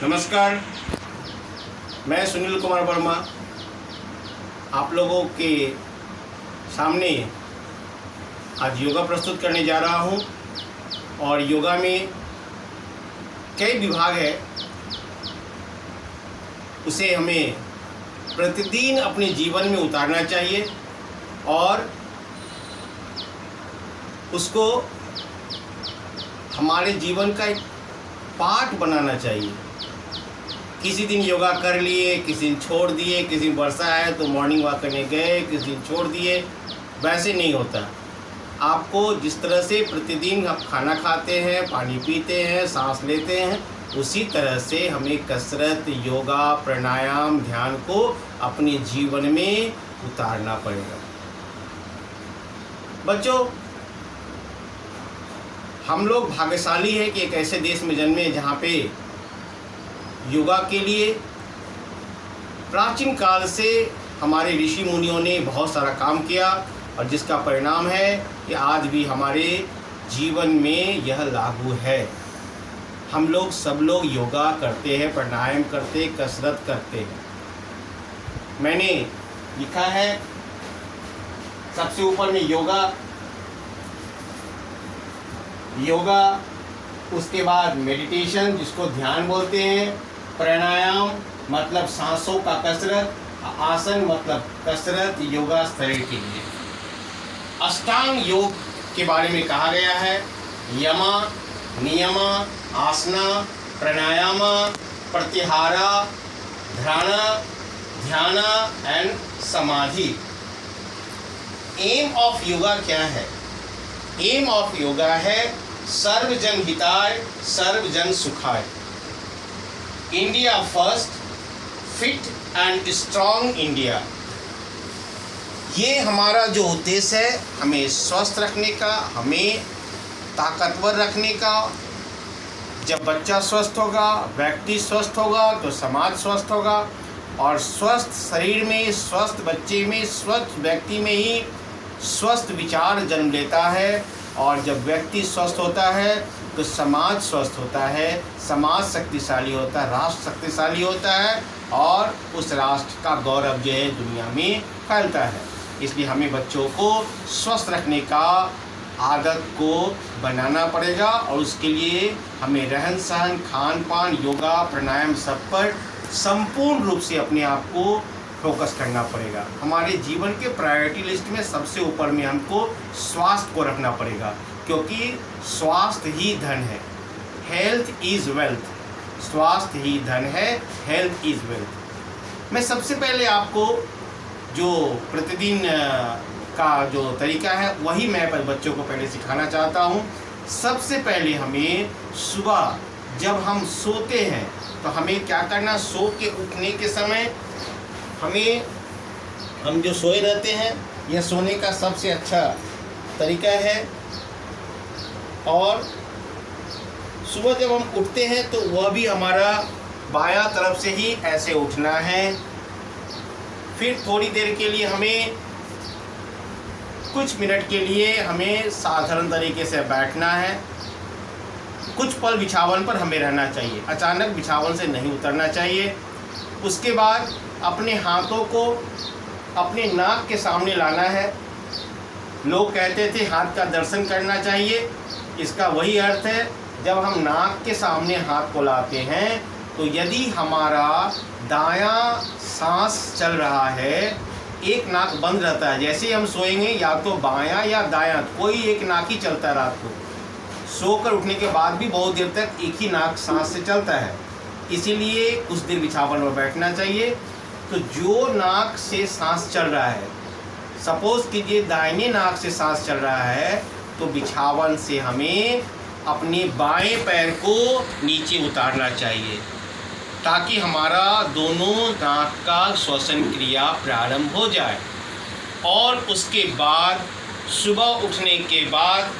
नमस्कार, मैं सुनील कुमार वर्मा आप लोगों के सामने आज योगा प्रस्तुत करने जा रहा हूं। और योगा में कई विभाग है, उसे हमें प्रतिदिन अपने जीवन में उतारना चाहिए और उसको हमारे जीवन का एक पार्ट बनाना चाहिए। किसी दिन योगा कर लिए, किसी दिन छोड़ दिए, किसी दिन वर्षा है तो मॉर्निंग वॉक करने गए, किसी दिन छोड़ दिए, वैसे नहीं होता। आपको जिस तरह से प्रतिदिन आप खाना खाते हैं, पानी पीते हैं, सांस लेते हैं, उसी तरह से हमें कसरत, योगा, प्राणायाम, ध्यान को अपने जीवन में उतारना पड़ेगा। बच्चों, हम लोग भाग्यशाली हैं कि एक ऐसे देश में जन्मे जहाँ पे योगा के लिए प्राचीन काल से हमारे ऋषि मुनियों ने बहुत सारा काम किया और जिसका परिणाम है कि आज भी हमारे जीवन में यह लागू है। हम लोग सब लोग योगा करते हैं, प्राणायाम करते हैं, कसरत करते हैं। मैंने लिखा है सबसे ऊपर में योगा, उसके बाद मेडिटेशन जिसको ध्यान बोलते हैं, प्राणायाम मतलब सांसों का कसरत, आसन मतलब कसरत योगा शरीर के लिए। अष्टांग योग के बारे में कहा गया है यमा, नियमा, आसना, प्राणायाम, प्रत्याहारा, ध्याना एंड समाधि। एम ऑफ योगा क्या है? एम ऑफ योगा है सर्वजन हिताय सर्वजन सुखाय। India first, fit and strong India. ये हमारा जो उद्देश्य है, हमें स्वस्थ रखने का, हमें ताकतवर रखने का। जब बच्चा स्वस्थ होगा, व्यक्ति स्वस्थ होगा तो समाज स्वस्थ होगा। और स्वस्थ शरीर में, स्वस्थ बच्चे में, स्वस्थ व्यक्ति में ही स्वस्थ विचार जन्म लेता है। और जब व्यक्ति स्वस्थ होता है तो समाज स्वस्थ होता है, समाज शक्तिशाली होता है, राष्ट्र शक्तिशाली होता है और उस राष्ट्र का गौरव जो है दुनिया में फैलता है। इसलिए हमें बच्चों को स्वस्थ रखने का आदत को बनाना पड़ेगा और उसके लिए हमें रहन सहन, खान पान, योगा, प्राणायाम सब पर संपूर्ण रूप से अपने आप को फोकस करना पड़ेगा। हमारे जीवन के प्रायोरिटी लिस्ट में सबसे ऊपर में हमको स्वास्थ्य को रखना पड़ेगा, क्योंकि स्वास्थ्य ही धन है। Health is wealth. स्वास्थ्य ही धन है, हेल्थ इज़ वेल्थ। मैं सबसे पहले आपको जो प्रतिदिन का जो तरीका है वही मैं बच्चों को पहले सिखाना चाहता हूँ। सबसे पहले हमें सुबह जब हम सोते हैं तो हमें क्या करना, सो के उठने के समय हम जो सोए रहते हैं, यह सोने का सबसे अच्छा तरीका है। और सुबह जब हम उठते हैं तो वह भी हमारा बायां तरफ से ही ऐसे उठना है। फिर थोड़ी देर के लिए कुछ मिनट के लिए हमें साधारण तरीके से बैठना है। कुछ पल बिछावन पर हमें रहना चाहिए, अचानक बिछावन से नहीं उतरना चाहिए। उसके बाद अपने हाथों को अपने नाक के सामने लाना है। लोग कहते थे हाथ का दर्शन करना चाहिए, इसका वही अर्थ है। जब हम नाक के सामने हाथ को लाते हैं तो यदि हमारा दायां सांस चल रहा है, एक नाक बंद रहता है। जैसे ही हम सोएंगे या तो बायां या दायां, कोई एक नाक ही चलता है। रात को सोकर उठने के बाद भी बहुत देर तक एक ही नाक सांस से चलता है। इसीलिए कुछ देर बिछावन में बैठना चाहिए। तो जो नाक से सांस चल रहा है, सपोज कीजिए दाहिने नाक से सांस चल रहा है, तो बिछावन से हमें अपने बाएं पैर को नीचे उतारना चाहिए ताकि हमारा दोनों नाक का श्वसन क्रिया प्रारंभ हो जाए। और उसके बाद सुबह उठने के बाद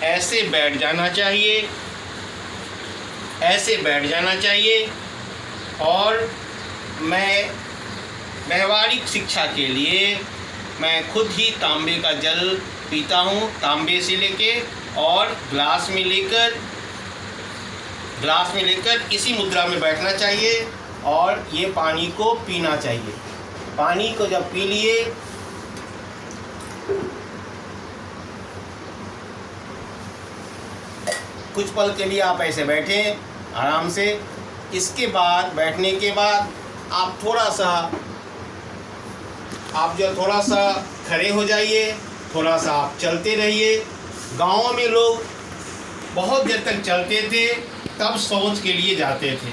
ऐसे बैठ जाना चाहिए। और मैं व्यवहारिक शिक्षा के लिए मैं खुद ही तांबे का जल पीता हूँ, तांबे से लेके और ग्लास में लेकर ग्लास में लेकर इसी मुद्रा में बैठना चाहिए और ये पानी को पीना चाहिए। पानी को जब पी लिए कुछ पल के लिए आप ऐसे बैठें आराम से। इसके बाद बैठने के बाद आप थोड़ा सा खड़े हो जाइए, थोड़ा सा आप चलते रहिए। गाँव में लोग बहुत देर तक चलते थे, तब शौच के लिए जाते थे।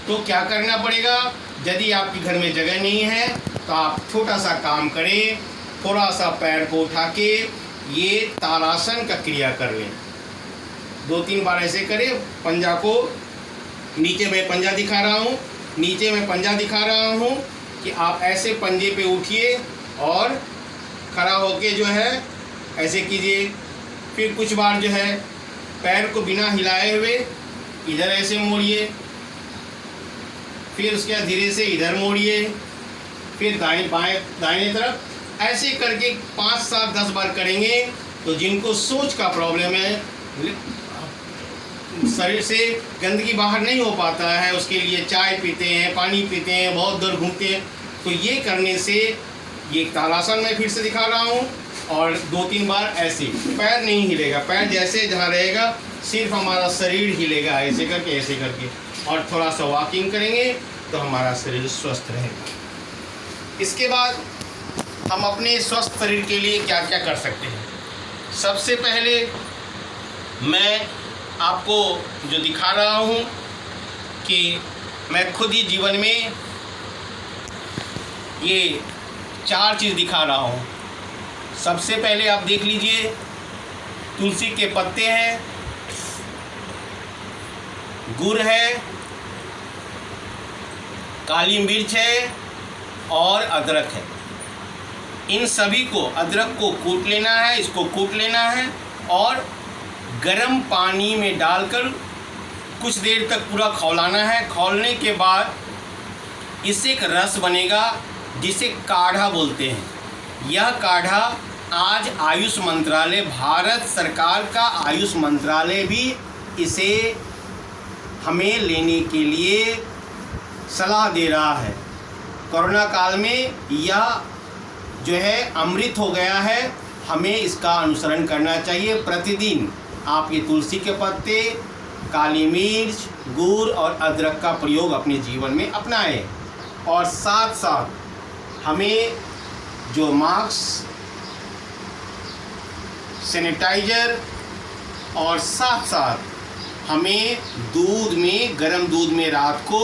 तो क्या करना पड़ेगा, यदि आपके घर में जगह नहीं है तो आप छोटा सा काम करें, थोड़ा सा पैर को उठा के ये ताड़ासन का क्रिया कर लें। 2-3 बार ऐसे करें। पंजा को नीचे मैं पंजा दिखा रहा हूँ कि आप ऐसे पंजे पे उठिए और खड़ा होके जो है ऐसे कीजिए। फिर कुछ बार जो है पैर को बिना हिलाए हुए इधर ऐसे मोड़िए, फिर उसके बाद धीरे से इधर मोड़िए, फिर दाहिने तरफ। ऐसे करके 5, 7, 10 बार करेंगे तो जिनको सोच का प्रॉब्लम है, शरीर से गंदगी बाहर नहीं हो पाता है, उसके लिए चाय पीते हैं, पानी पीते हैं, बहुत दूर घूमते हैं, तो ये करने से ये ताड़ासन मैं फिर से दिखा रहा हूँ। और 2-3 बार ऐसे, पैर नहीं हिलेगा, पैर जैसे जहाँ रहेगा सिर्फ हमारा शरीर हिलेगा, ऐसे करके और थोड़ा सा वॉकिंग करेंगे तो हमारा शरीर स्वस्थ रहेगा। इसके बाद हम अपने स्वस्थ शरीर के लिए क्या क्या कर सकते हैं। सबसे पहले मैं आपको जो दिखा रहा हूँ कि मैं खुद ही जीवन में ये 4 चीज़ दिखा रहा हूँ। सबसे पहले आप देख लीजिए, तुलसी के पत्ते हैं, गुड़ है, काली मिर्च है और अदरक है। इन सभी को, अदरक को कूट लेना है, इसको कूट लेना है और गर्म पानी में डालकर कुछ देर तक पूरा खौलाना है। खौलने के बाद इससे एक रस बनेगा जिसे काढ़ा बोलते हैं। यह काढ़ा आज आयुष मंत्रालय, भारत सरकार का आयुष मंत्रालय भी इसे हमें लेने के लिए सलाह दे रहा है। कोरोना काल में यह जो है अमृत हो गया है, हमें इसका अनुसरण करना चाहिए। प्रतिदिन आप ये तुलसी के पत्ते, काली मिर्च, गुड़ और अदरक का प्रयोग अपने जीवन में अपनाएं। और साथ साथ हमें जो मास्क, सैनिटाइज़र और साथ साथ हमें दूध में, गर्म दूध में रात को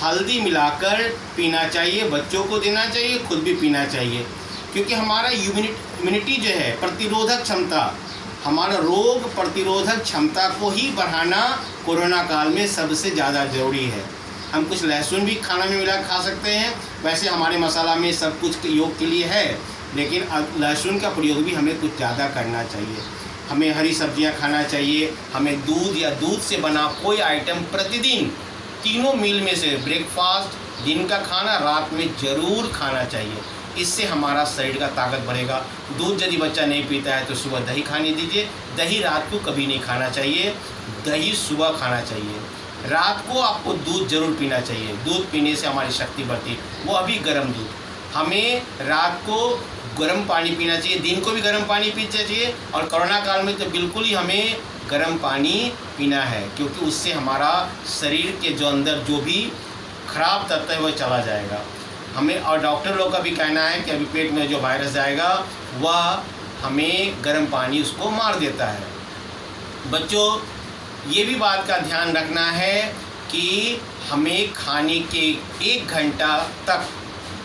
हल्दी मिलाकर पीना चाहिए। बच्चों को देना चाहिए, खुद भी पीना चाहिए, क्योंकि हमारा इम्यूनिटी जो है, प्रतिरोधक क्षमता, हमारा रोग प्रतिरोधक क्षमता को ही बढ़ाना कोरोना काल में सबसे ज़्यादा ज़रूरी है। हम कुछ लहसुन भी खाना में मिला खा सकते हैं। वैसे हमारे मसाला में सब कुछ योग के लिए है, लेकिन लहसुन का प्रयोग भी हमें कुछ ज़्यादा करना चाहिए। हमें हरी सब्जियां खाना चाहिए। हमें दूध या दूध से बना कोई आइटम प्रतिदिन 3 मील में से ब्रेकफास्ट, दिन का खाना, रात में ज़रूर खाना चाहिए। इससे हमारा शरीर का ताकत बढ़ेगा। दूध यदि बच्चा नहीं पीता है तो सुबह दही खाने दीजिए। दही रात को कभी नहीं खाना चाहिए, दही सुबह खाना चाहिए। रात को आपको दूध जरूर पीना चाहिए। दूध पीने से हमारी शक्ति बढ़ती है, वो अभी गर्म दूध। हमें रात को गर्म पानी पीना चाहिए, दिन को भी गर्म पानी पीना चाहिए। और कोरोना काल में तो बिल्कुल ही हमें गर्म पानी पीना है, क्योंकि उससे हमारा शरीर के जो अंदर जो भी खराब तत्व है वो चला जाएगा। हमें, और डॉक्टर लोग का भी कहना है कि अभी पेट में जो वायरस जाएगा वह हमें गर्म पानी उसको मार देता है। बच्चों, ये भी बात का ध्यान रखना है कि हमें खाने के 1 घंटा तक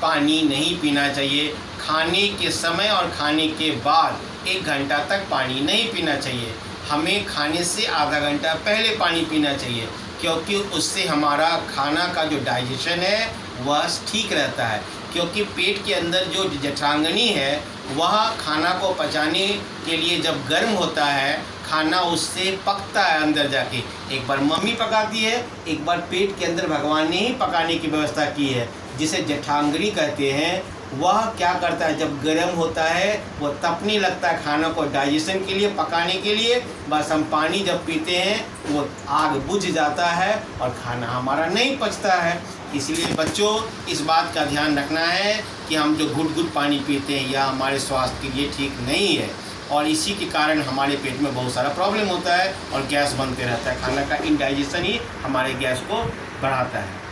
पानी नहीं पीना चाहिए। खाने के समय और खाने के बाद 1 घंटा तक पानी नहीं पीना चाहिए। हमें खाने से आधा घंटा पहले पानी पीना चाहिए, क्योंकि उससे हमारा खाना का जो डाइजेशन है वह ठीक रहता है। क्योंकि पेट के अंदर जो जठरांगनी है वह खाना को पचाने के लिए जब गर्म होता है, खाना उससे पकता है अंदर जाके। एक बार मम्मी पकाती है, एक बार पेट के अंदर भगवान ने ही पकाने की व्यवस्था की है, जिसे जठरांगनी कहते हैं। वह क्या करता है, जब गर्म होता है वो तपने लगता है खाना को डाइजेशन के लिए, पकाने के लिए। बस हम पानी जब पीते हैं वो आग बुझ जाता है और खाना हमारा नहीं पचता है। इसलिए बच्चों इस बात का ध्यान रखना है कि हम जो घुट घुट पानी पीते हैं यह हमारे स्वास्थ्य के लिए ठीक नहीं है, और इसी के कारण हमारे पेट में बहुत सारा प्रॉब्लम होता है और गैस बनते रहता है। खाना का इंडाइजेशन ही हमारे गैस को बढ़ाता है।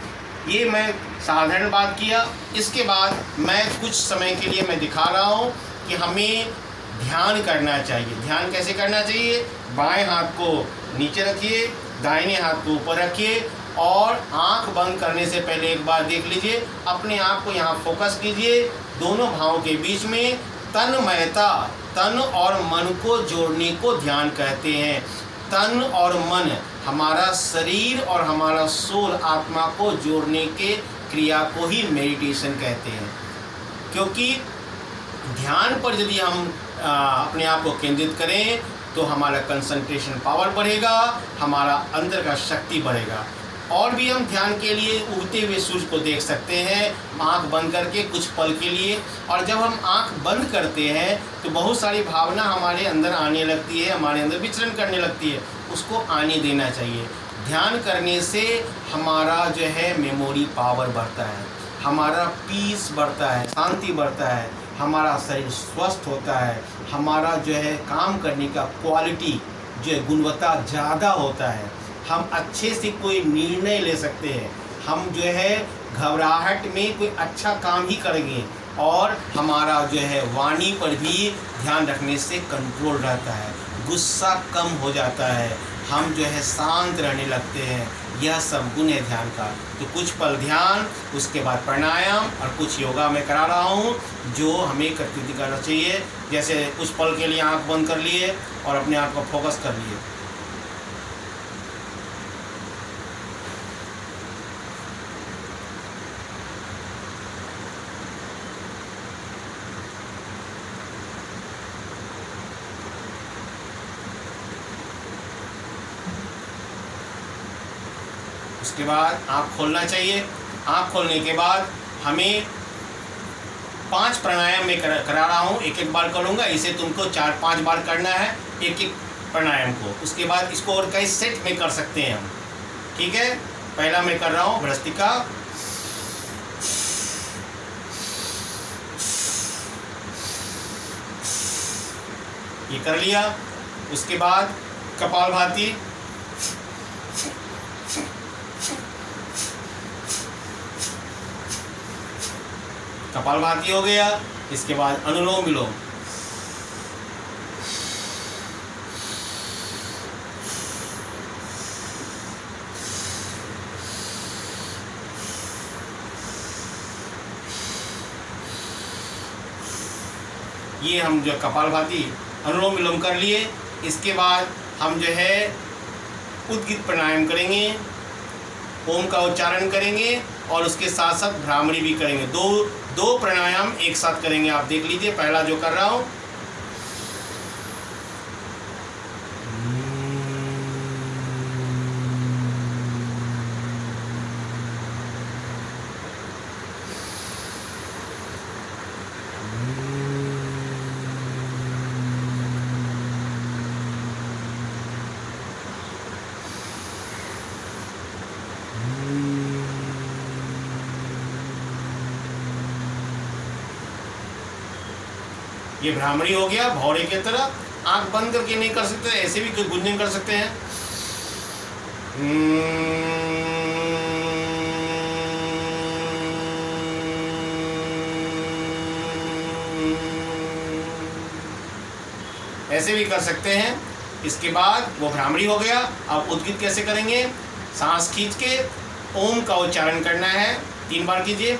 ये मैं साधारण बात किया। इसके बाद मैं कुछ समय के लिए मैं दिखा रहा हूँ कि हमें ध्यान करना चाहिए। ध्यान कैसे करना चाहिए? बाएं हाथ को नीचे रखिए, दाहिने हाथ को ऊपर रखिए और आंख बंद करने से पहले एक बार देख लीजिए, अपने आप को यहाँ फोकस कीजिए दोनों भावों के बीच में। तन्मयता, तन और मन को जोड़ने को ध्यान कहते हैं। तन और मन हमारा शरीर और हमारा सोल, आत्मा को जोड़ने के क्रिया को ही मेडिटेशन कहते हैं। क्योंकि ध्यान पर यदि हम अपने आप को केंद्रित करें तो हमारा कंसंट्रेशन पावर बढ़ेगा, हमारा अंदर का शक्ति बढ़ेगा। और भी हम ध्यान के लिए उगते हुए सूर्य को देख सकते हैं आंख बंद करके कुछ पल के लिए। और जब हम आंख बंद करते हैं तो बहुत सारी भावना हमारे अंदर आने लगती है, हमारे अंदर विचरण करने लगती है, उसको आने देना चाहिए। ध्यान करने से हमारा जो है मेमोरी पावर बढ़ता है, हमारा पीस बढ़ता है, शांति बढ़ता है, हमारा शरीर स्वस्थ होता है, हमारा जो है काम करने का क्वालिटी जो है गुणवत्ता ज़्यादा होता है, हम अच्छे से कोई निर्णय ले सकते हैं, हम जो है घबराहट में कोई अच्छा काम ही करेंगे, और हमारा जो है वाणी पर भी ध्यान रखने से कंट्रोल रहता है, गुस्सा कम हो जाता है, हम जो है शांत रहने लगते हैं। यह सब गुण है ध्यान का। तो कुछ पल ध्यान, उसके बाद प्राणायाम और कुछ योगा मैं करा रहा हूँ जो हमें करती करना चाहिए। जैसे कुछ पल के लिए आंख बंद कर लिए और अपने आप को फोकस कर लिए। उसके बाद आँख खोलना चाहिए। आँख खोलने के बाद हमें 5 प्राणायाम में करा रहा हूँ, एक एक बार करूँगा। इसे तुमको 4-5 बार करना है एक एक प्राणायाम को। उसके बाद इसको और कई सेट में कर सकते हैं हम, ठीक है। पहला मैं कर रहा हूँ भ्रस्तिका, ये कर लिया। उसके बाद कपालभाति, कपालभाति हो गया। इसके बाद अनुलोम विलोम, ये हम जो कपालभाति अनुलोम विलोम कर लिए। इसके बाद हम जो है उद्गीत प्राणायाम करेंगे, ओम का उच्चारण करेंगे और उसके साथ साथ भ्रामरी भी करेंगे। दो प्राणायाम एक साथ करेंगे। आप देख लीजिए, पहला जो कर रहा हूँ, ये भ्रामरी हो गया। भौरे की तरह आंख बंद करके नहीं कर सकते, ऐसे भी गुंजन कर सकते हैं। ऐसे भी कर सकते हैं। इसके बाद वो भ्रामरी हो गया। अब उद्गीत कैसे करेंगे? सांस खींच के ओम का उच्चारण करना है, 3 बार कीजिए।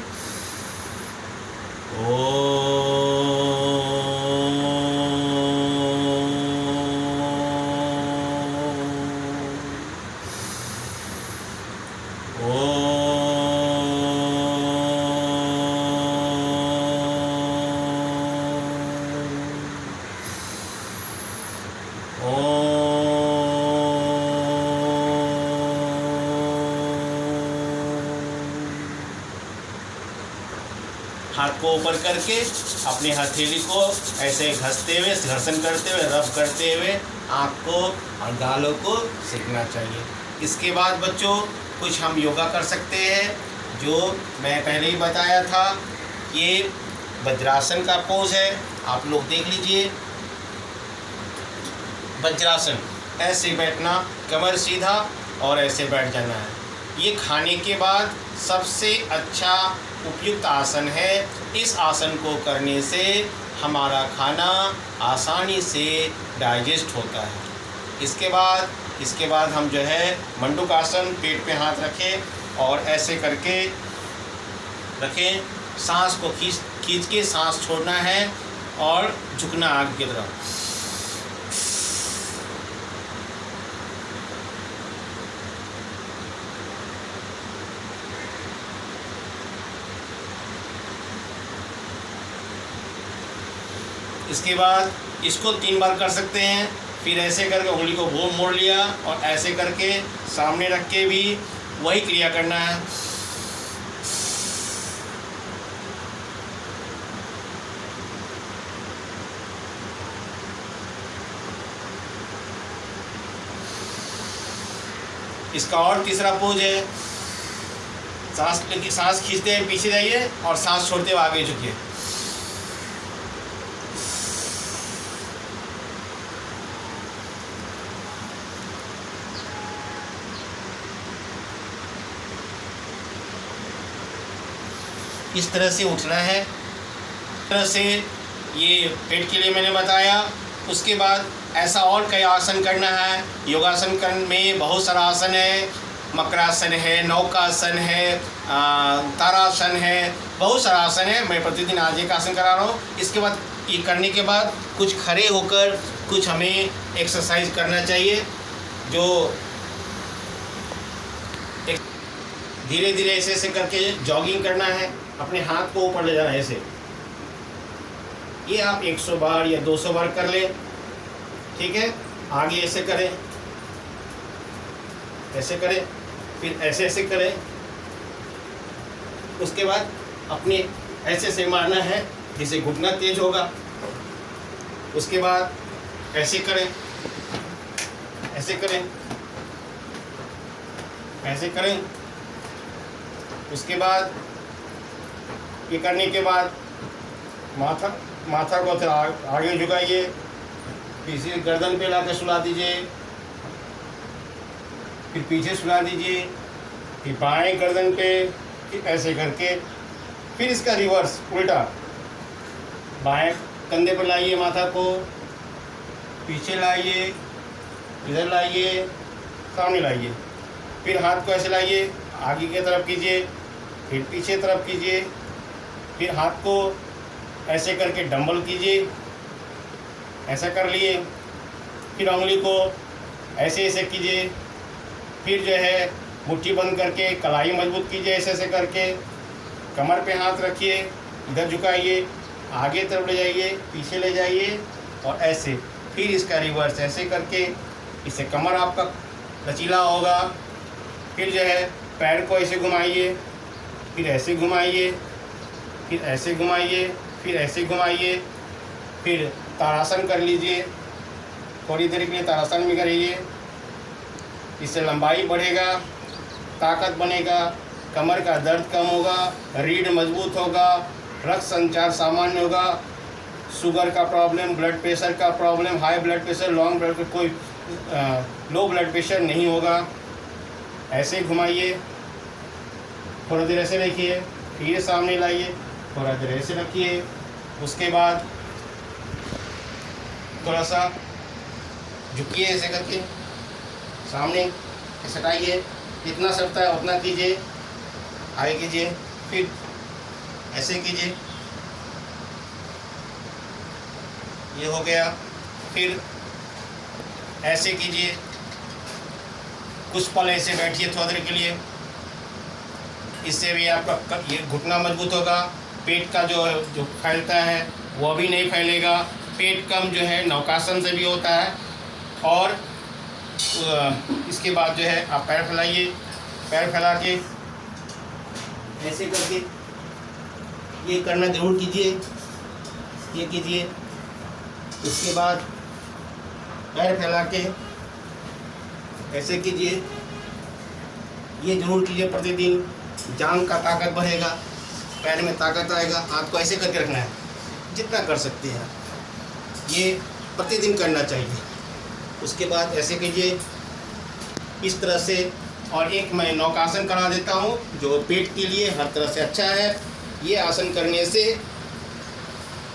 हाथ को ऊपर करके अपनी हथेली को ऐसे घसते हुए, घर्षण करते हुए, रब करते हुए आँख को और गालों को सेकना चाहिए। इसके बाद बच्चों कुछ हम योगा कर सकते हैं, जो मैं पहले ही बताया था। ये वज्रासन का पोज है, आप लोग देख लीजिए। वज्रासन, ऐसे बैठना, कमर सीधा और ऐसे बैठ जाना है। ये खाने के बाद सबसे अच्छा उपयुक्त आसन है। इस आसन को करने से हमारा खाना आसानी से डाइजेस्ट होता है। इसके बाद हम जो है मंडूक आसन, पेट पे हाथ रखें और ऐसे करके रखें। सांस को खींच के सांस छोड़ना है और झुकना आगे की तरफ। इसके बाद इसको 3 बार कर सकते हैं। फिर ऐसे करके उंगली को मोड़ लिया और ऐसे करके सामने रख के भी वही क्रिया करना है। इसका और तीसरा पोज है, सांस खींचते हैं पीछे जाइए और सांस छोड़ते हुए आगे झुकिए। इस तरह से उठना है। इस तरह से ये पेट के लिए मैंने बताया। उसके बाद ऐसा और कई आसन करना है। योगासन में बहुत सारा आसन है। मकरासन है, नौकासन है, तारासन है, बहुत सारा आसन है। मैं प्रतिदिन आज एक आसन करा रहा हूँ। इसके बाद ये करने के बाद कुछ खड़े होकर कुछ हमें एक्सरसाइज करना चाहिए, जो धीरे धीरे ऐसे ऐसे करके जॉगिंग करना है। अपने हाथ को ऊपर ले जाना है ऐसे। ये आप 100 बार या 200 बार कर लें, ठीक है। आगे ऐसे करें, ऐसे करें, फिर ऐसे ऐसे करें। उसके बाद अपने ऐसे ऐसे मारना है जिससे घुटना तेज होगा। उसके बाद ऐसे करें, ऐसे करें, ऐसे करें। उसके बाद ये करने के बाद माथा को आगे झुकाइए, पीछे गर्दन पे लाकर सुला दीजिए, फिर पीछे सुला दीजिए, फिर बाएं गर्दन पे, फिर ऐसे करके, फिर इसका रिवर्स उल्टा, बाएं कंधे पर लाइए, माथा को पीछे लाइए, इधर लाइए, सामने लाइए, फिर हाथ को ऐसे लाइए, आगे की तरफ कीजिए, फिर पीछे तरफ कीजिए, फिर हाथ को ऐसे करके डंबल कीजिए, ऐसा कर लिए, फिर उंगली को ऐसे ऐसे कीजिए, फिर जो है मुट्ठी बंद करके कलाई मजबूत कीजिए, ऐसे ऐसे करके कमर पे हाथ रखिए, इधर झुकाइए, आगे तरफ ले जाइए, पीछे ले जाइए और ऐसे, फिर इसका रिवर्स ऐसे करके, इससे कमर आपका लचीला होगा। फिर जो है पैर को ऐसे घुमाइए, फिर ऐसे घुमाइए, फिर ऐसे घुमाइए, फिर ऐसे घुमाइए, फिर ताड़ासन कर लीजिए, थोड़ी देर के लिए ताड़ासन भी करिए। इससे लंबाई बढ़ेगा, ताकत बनेगा, कमर का दर्द कम होगा, रीढ़ मजबूत होगा, रक्त संचार सामान्य होगा, शुगर का प्रॉब्लम, ब्लड प्रेशर का problem, high blood pressure, long blood pressure, कोई लो ब्लड प्रेशर नहीं होगा। ऐसे घुमाइए, थोड़ा देर ऐसे रखिए, फिर सामने लाइए, थोड़ा देर ऐसे रखिए। उसके बाद थोड़ा सा झुकिए, ऐसे करके सामने सटाइए, जितना सकता है उतना कीजिए, आगे कीजिए, फिर ऐसे कीजिए, ये हो गया। फिर ऐसे कीजिए, कुछ पल ऐसे बैठिए थोड़ी देर के लिए, इससे भी आपका ये घुटना मजबूत होगा। पेट का जो फैलता है वो भी नहीं फैलेगा। पेट कम जो है नौकासन से भी होता है। और इसके बाद जो है आप पैर फैलाइए, पैर फैला के ऐसे करके ये करना जरूर कीजिए, ये कीजिए। उसके बाद पैर फैला के ऐसे कीजिए, ये जरूर कीजिए प्रतिदिन। जांघ का ताकत बढ़ेगा, पैर में ताकत आएगा। हाथ को ऐसे करके रखना है, जितना कर सकते हैं ये प्रतिदिन करना चाहिए। उसके बाद ऐसे कीजिए इस तरह से। और एक मैं नौकासन करा देता हूँ जो पेट के लिए हर तरह से अच्छा है। ये आसन करने से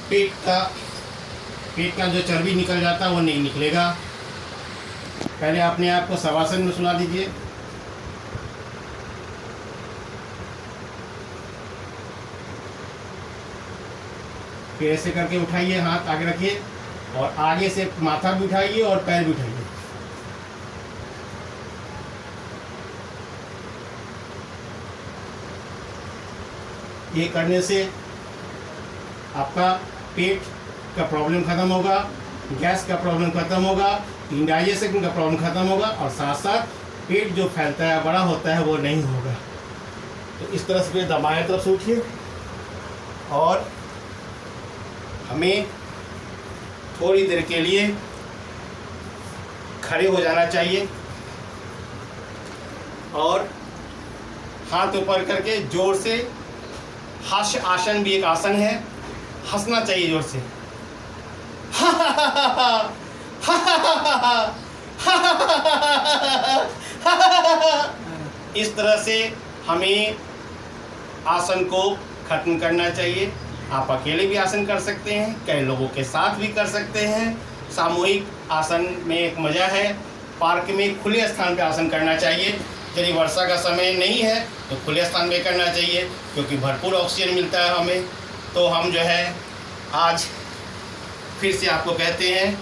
पेट का जो चर्बी निकल जाता है वो नहीं निकलेगा। पहले अपने आप को शवासन में सुला दीजिए। फिर ऐसे करके उठाइए, हाथ आगे रखिए और आगे से माथा भी उठाइए और पैर भी उठाइए। ये करने से आपका पेट का प्रॉब्लम ख़त्म होगा, गैस का प्रॉब्लम ख़त्म होगा, इंडाइजेशन का प्रॉब्लम ख़त्म होगा और साथ साथ पेट जो फैलता है, बड़ा होता है, वो नहीं होगा। तो इस तरह से फिर दाएं तरफ से उठिए और हमें थोड़ी देर के लिए खड़े हो जाना चाहिए और हाथ ऊपर करके जोर से, हास्य आसन भी एक आसन है, हंसना चाहिए जोर से। इस तरह से हमें आसन को खत्म करना चाहिए। आप अकेले भी आसन कर सकते हैं, कई लोगों के साथ भी कर सकते हैं। सामूहिक आसन में एक मज़ा है। पार्क में खुले स्थान पे आसन करना चाहिए। यदि वर्षा का समय नहीं है तो खुले स्थान में करना चाहिए, क्योंकि भरपूर ऑक्सीजन मिलता है हमें। तो हम जो है आज फिर से आपको कहते हैं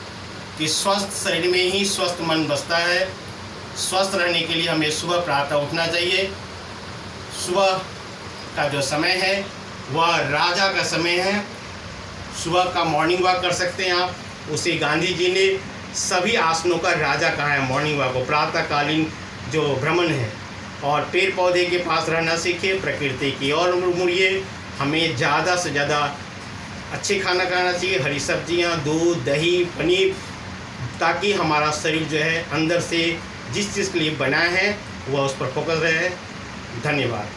कि स्वस्थ शरीर में ही स्वस्थ मन बसता है। स्वस्थ रहने के लिए हमें सुबह प्रातः उठना चाहिए। सुबह का जो समय है वह राजा का समय है। सुबह का मॉर्निंग वॉक कर सकते हैं आप। उसे गांधी जी ने सभी आसनों का राजा कहा है, मॉर्निंग वॉक को, प्रातःकालीन जो भ्रमण है। और पेड़ पौधे के पास रहना सीखिए, प्रकृति की ओर मुड़िए। हमें ज़्यादा से ज़्यादा अच्छे खाना खाना चाहिए, हरी सब्जियां, दूध, दही, पनीर, ताकि हमारा शरीर जो है अंदर से जिस चीज़ के लिए बना है वह उस पर फोकस रहे। धन्यवाद।